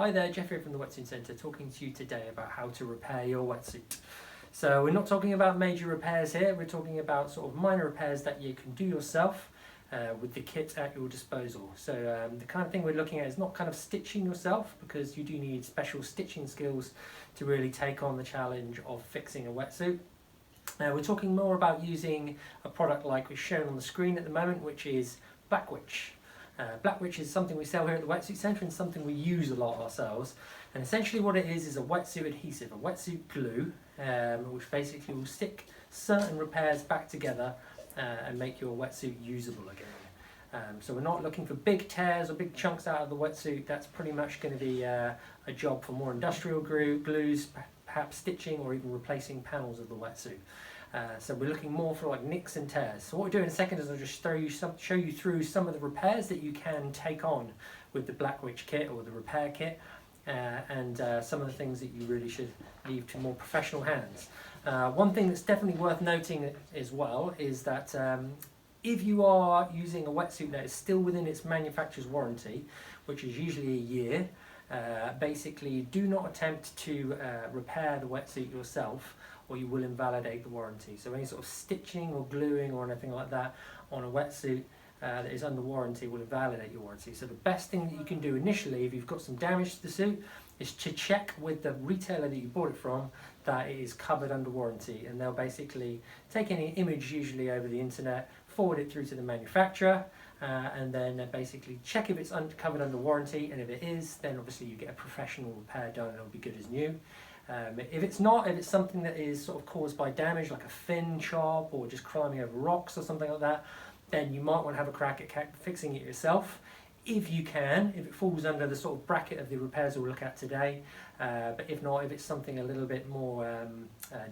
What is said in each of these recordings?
Hi there, Jeff here from the Wetsuit Centre, talking to you today about how to repair your wetsuit. So we're not talking about major repairs here, we're talking about sort of minor repairs that you can do yourself with the kit at your disposal. So the kind of thing we're looking at is not kind of stitching yourself, because you do need special stitching skills to really take on the challenge of fixing a wetsuit. We're talking more about using a product like we've shown on the screen at the moment, which is Blackwitch. Blackwitch is something we sell here at the Wetsuit Centre and something we use a lot ourselves. And essentially what it is a wetsuit adhesive, a wetsuit glue, which basically will stick certain repairs back together and make your wetsuit usable again. So we're not looking for big tears or big chunks out of the wetsuit. That's pretty much going to be a job for more industrial glues, perhaps stitching or even replacing panels of the wetsuit. So we're looking more for like nicks and tears. So what we'll do in a second is I'll just show you through some of the repairs that you can take on with the Blackwitch kit or the repair kit, and some of the things that you really should leave to more professional hands. One thing that's definitely worth noting as well is that if you are using a wetsuit that is still within its manufacturer's warranty, which is usually a year, basically do not attempt to repair the wetsuit yourself, or you will invalidate the warranty. So any sort of stitching or gluing or anything like that on a wetsuit that is under warranty will invalidate your warranty. So the best thing that you can do initially, if you've got some damage to the suit, is to check with the retailer that you bought it from that it is covered under warranty, and they'll basically take any image, usually over the internet, forward it through to the manufacturer, and then basically check if it's covered under warranty, and if it is, then obviously you get a professional repair done and it'll be good as new. If it's not, if it's something that is sort of caused by damage, like a fin chop or just climbing over rocks or something like that, then you might want to have a crack at fixing it yourself. If you can, if it falls under the sort of bracket of the repairs we'll look at today, but if not, if it's something a little bit more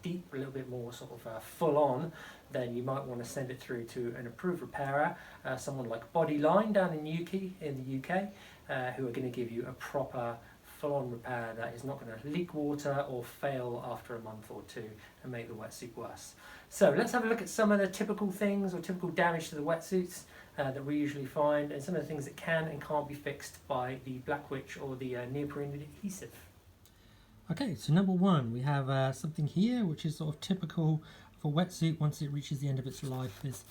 deep, a little bit more sort of full on, then you might want to send it through to an approved repairer, someone like Bodyline down in the UK, who are going to give you a proper full-on repair that is not going to leak water or fail after a month or two and make the wetsuit worse. So let's have a look at some of the typical things or typical damage to the wetsuits that we usually find, and some of the things that can and can't be fixed by the Blackwitch or the Neoprene Adhesive. Okay, so number one, we have something here which is sort of typical for wetsuit once it reaches the end of its life. Is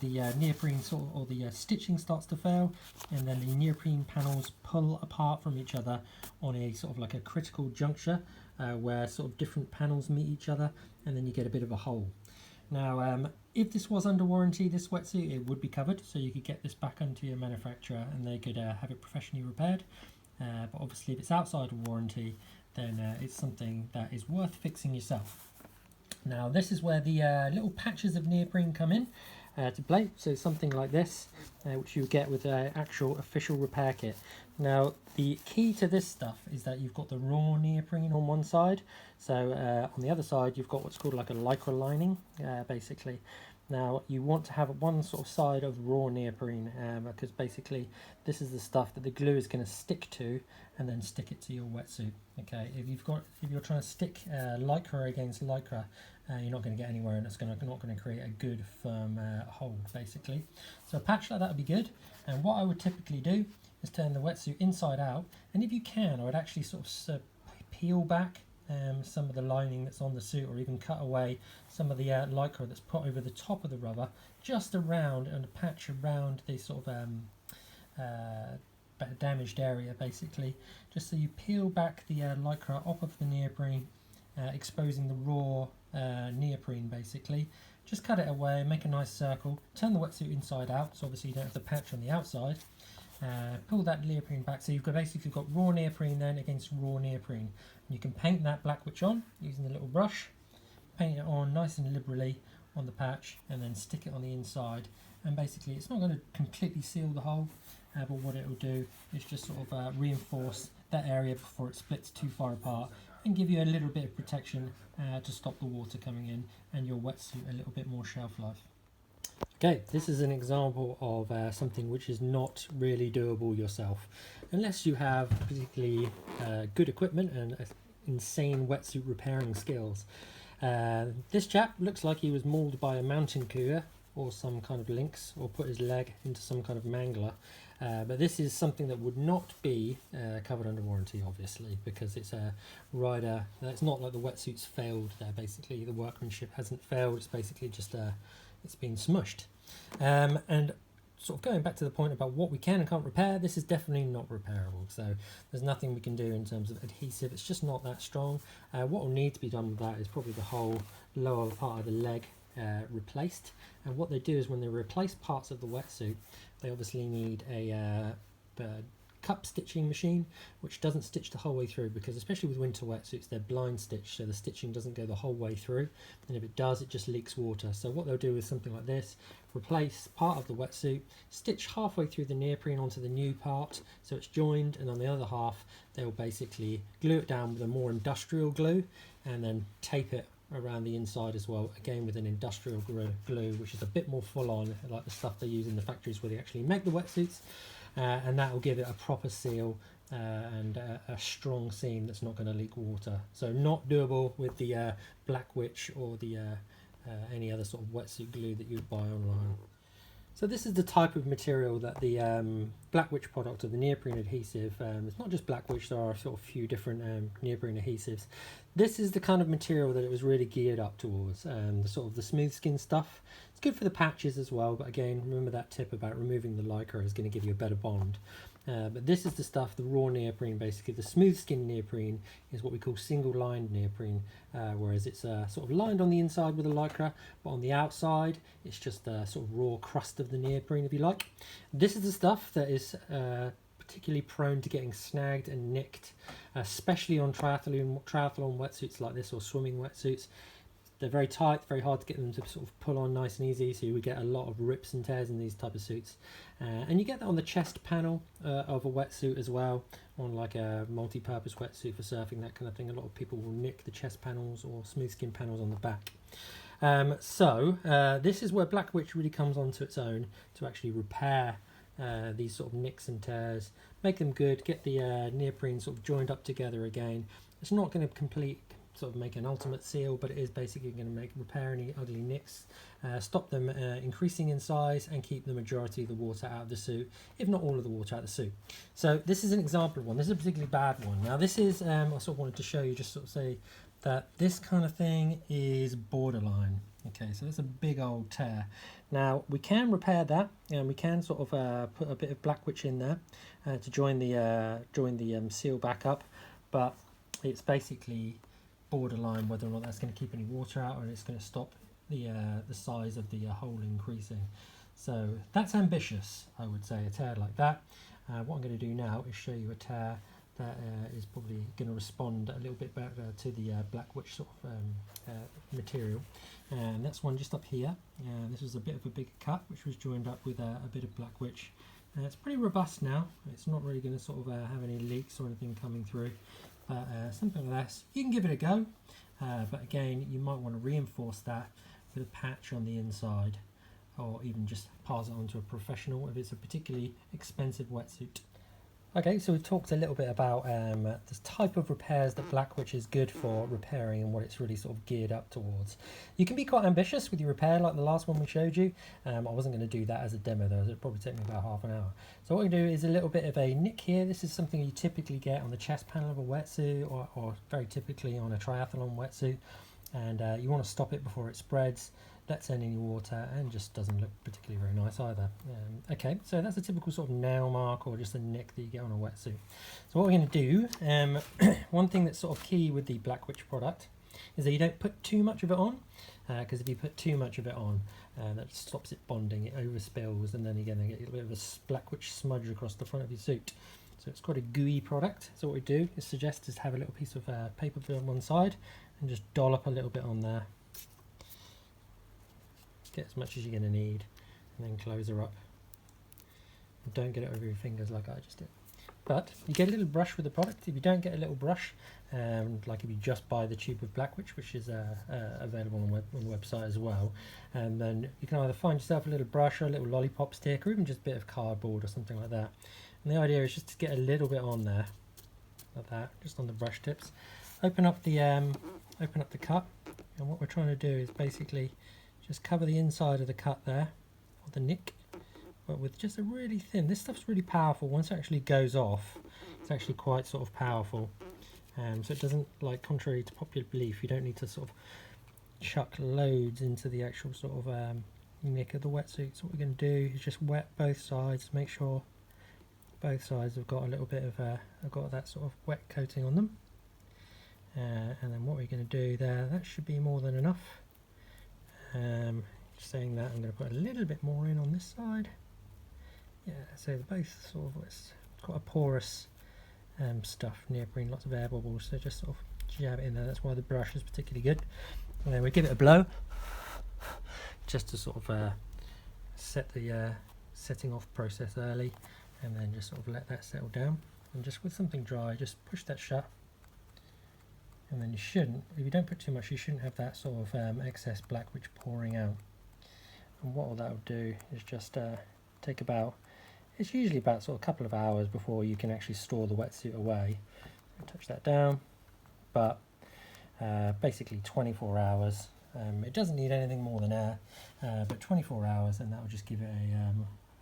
the neoprene sort of, or the stitching starts to fail, and then the neoprene panels pull apart from each other on a sort of like a critical juncture where sort of different panels meet each other, and then you get a bit of a hole. Now if this was under warranty, this wetsuit, it would be covered, so you could get this back onto your manufacturer and they could have it professionally repaired, but obviously if it's outside of warranty, then it's something that is worth fixing yourself. Now this is where the little patches of neoprene come in to play, so something like this, which you get with an actual official repair kit. Now the key to this stuff is that you've got the raw neoprene on one side, so on the other side you've got what's called like a lycra lining, basically. Now you want to have one sort of side of raw neoprene, because basically this is the stuff that the glue is going to stick to and then stick it to your wetsuit. Okay, if you're trying to stick lycra against lycra, you're not going to get anywhere, and it's not going to create a good firm hold basically. So a patch like that would be good, and what I would typically do is turn the wetsuit inside out, and if you can, I would actually sort of peel back some of the lining that's on the suit, or even cut away some of the lycra that's put over the top of the rubber, just around, and a patch around the sort of damaged area basically, just so you peel back the lycra off of the neoprene, exposing the raw neoprene basically. Just cut it away, make a nice circle, turn the wetsuit inside out, so obviously you don't have the patch on the outside. Pull that neoprene back, so you've basically got raw neoprene then against raw neoprene. And you can paint that Blackwitch on using the little brush, paint it on nice and liberally on the patch, and then stick it on the inside. And basically it's not going to completely seal the hole, but what it will do is just sort of reinforce that area before it splits too far apart, and give you a little bit of protection to stop the water coming in, and your wetsuit a little bit more shelf life. Okay, this is an example of something which is not really doable yourself, unless you have particularly good equipment and insane wetsuit repairing skills. This chap looks like he was mauled by a mountain cougar or some kind of lynx, or put his leg into some kind of mangler, But this is something that would not be covered under warranty, obviously, because it's a rider. It's not like the wetsuit's failed there, basically. The workmanship hasn't failed. It's basically just it's been smushed. And sort of going back to the point about what we can and can't repair, this is definitely not repairable. So there's nothing we can do in terms of adhesive. It's just not that strong. What will need to be done with that is probably the whole lower part of the leg replaced. And what they do is when they replace parts of the wetsuit, they obviously need a cup stitching machine, which doesn't stitch the whole way through, because especially with winter wetsuits, they're blind stitched, so the stitching doesn't go the whole way through, and if it does, it just leaks water. So what they'll do with something like this, replace part of the wetsuit, stitch halfway through the neoprene onto the new part so it's joined, and on the other half they'll basically glue it down with a more industrial glue and then tape it around the inside as well, again with an industrial glue, which is a bit more full on, like the stuff they use in the factories where they actually make the wetsuits. And that will give it a proper seal and a strong seam that's not going to leak water. So not doable with the Black Witch or the any other sort of wetsuit glue that you would buy online. So this is the type of material that the Black Witch product, or the neoprene adhesive, it's not just Black Witch, there are sort of a few different neoprene adhesives. This is the kind of material that it was really geared up towards, the sort of the smooth skin stuff. It's good for the patches as well, but again, remember that tip about removing the lycra is going to give you a better bond. But this is the stuff, the raw neoprene, basically. The smooth skin neoprene is what we call single lined neoprene, whereas it's sort of lined on the inside with a lycra, but on the outside it's just a sort of raw crust of the neoprene, if you like. This is the stuff that is particularly prone to getting snagged and nicked, especially on triathlon wetsuits like this, or swimming wetsuits. They're very tight, very hard to get them to sort of pull on nice and easy, so you would get a lot of rips and tears in these type of suits. And you get that on the chest panel of a wetsuit as well, on like a multi-purpose wetsuit for surfing, that kind of thing. A lot of people will nick the chest panels or smooth skin panels on the back. This is where Black Witch really comes onto its own to actually repair these sort of nicks and tears, make them good, get the neoprene sort of joined up together again. It's not going to sort of make an ultimate seal, but it is basically going to repair any ugly nicks, stop them increasing in size, and keep the majority of the water out of the suit, if not all of the water out of the suit. So this is an example of one. This is a particularly bad one. Now this is, I sort of wanted to show you, just sort of say that this kind of thing is borderline. Okay, so there's a big old tear. Now we can repair that, and we can sort of put a bit of Black Witch in there to join the seal back up, but it's basically borderline whether or not that's going to keep any water out, or it's going to stop the size of the hole increasing. So that's ambitious, I would say, a tear like that. What I'm going to do now is show you a tear that is probably going to respond a little bit better to the Black Witch sort of material. And that's one just up here. This was a bit of a bigger cut, which was joined up with a bit of Black Witch. It's pretty robust now. It's not really going to sort of have any leaks or anything coming through. But something like this, you can give it a go. But again, you might want to reinforce that with a patch on the inside, or even just pass it on to a professional if it's a particularly expensive wetsuit. Okay, so we've talked a little bit about this type of repairs that Black Witch is good for repairing, and what it's really sort of geared up towards. You can be quite ambitious with your repair, like the last one we showed you. I wasn't going to do that as a demo though, it'd probably take me about half an hour. So what we do is a little bit of a nick here. This is something you typically get on the chest panel of a wetsuit, or very typically on a triathlon wetsuit, and you want to stop it before it spreads, lets in any water, and just doesn't look particularly very nice either. Okay, so that's a typical sort of nail mark, or just a nick that you get on a wetsuit. So what we're going to do, one thing that's sort of key with the Black Witch product is that you don't put too much of it on, because if you put too much of it on, that stops it bonding, it overspills, and then you're going to get a bit of a Black Witch smudge across the front of your suit. So it's quite a gooey product. So what we do is suggest is have a little piece of paper on one side and just dollop a little bit on there. Get as much as you're going to need, and then close her up. And don't get it over your fingers like I just did. But you get a little brush with the product. If you don't get a little brush, like if you just buy the tube of Black Witch, which is available on the website as well, and then you can either find yourself a little brush or a little lollipop stick, or even just a bit of cardboard or something like that. And the idea is just to get a little bit on there, like that, just on the brush tips. Open up the cut, and what we're trying to do is basically just cover the inside of the cut there, or the nick, but with just a really thin. This stuff's really powerful. Once it actually goes off, it's actually quite sort of powerful. So it doesn't, like, contrary to popular belief, you don't need to sort of chuck loads into the actual sort of nick of the wetsuit. So what we're going to do is just wet both sides, make sure both sides have got a little bit of have got that sort of wet coating on them. And then what we're going to do there, that should be more than enough. Saying that, I'm going to put a little bit more in on this side. Yeah, so they're both sort of, it's quite a porous stuff, neoprene, lots of air bubbles, so just sort of jab it in there. That's why the brush is particularly good. And then we give it a blow, just to sort of set the setting off process early, and then just sort of let that settle down. And just with something dry, just push that shut. And then you shouldn't, if you don't put too much, you shouldn't have that sort of excess black which pouring out. And what that will do is just take about, it's usually about sort of a couple of hours before you can actually store the wetsuit away. Touch that down, but basically 24 hours. It doesn't need anything more than air, but 24 hours, and that will just give it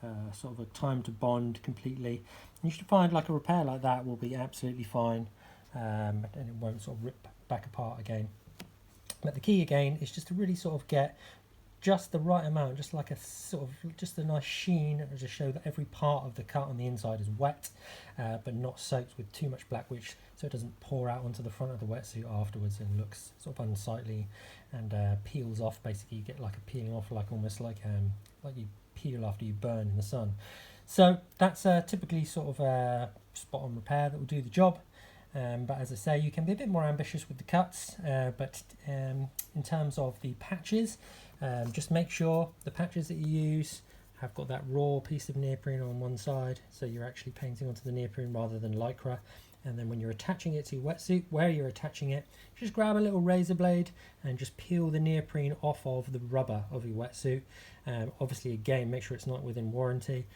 a sort of a time to bond completely. And you should find like a repair like that will be absolutely fine, and it won't sort of rip back apart again. But the key again is just to really sort of get just the right amount, just like a sort of just a nice sheen to show that every part of the cut on the inside is wet, but not soaked with too much black, which so it doesn't pour out onto the front of the wetsuit afterwards and looks sort of unsightly and peels off. Basically, you get like a peeling off, like almost like you peel after you burn in the sun. So that's typically sort of a spot on repair that will do the job. But as I say, you can be a bit more ambitious with the cuts, but in terms of the patches, just make sure the patches that you use have got that raw piece of neoprene on one side, so you're actually painting onto the neoprene rather than lycra. And then when you're attaching it to your wetsuit, where you're attaching it, just grab a little razor blade and just peel the neoprene off of the rubber of your wetsuit. Obviously, again, make sure it's not within warranty,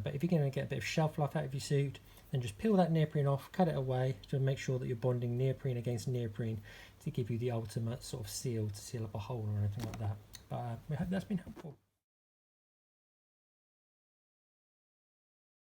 but if you're going to get a bit of shelf life out of your suit, then just peel that neoprene off, cut it away to make sure that you're bonding neoprene against neoprene to give you the ultimate sort of seal, to seal up a hole or anything like that. But we hope that's been helpful.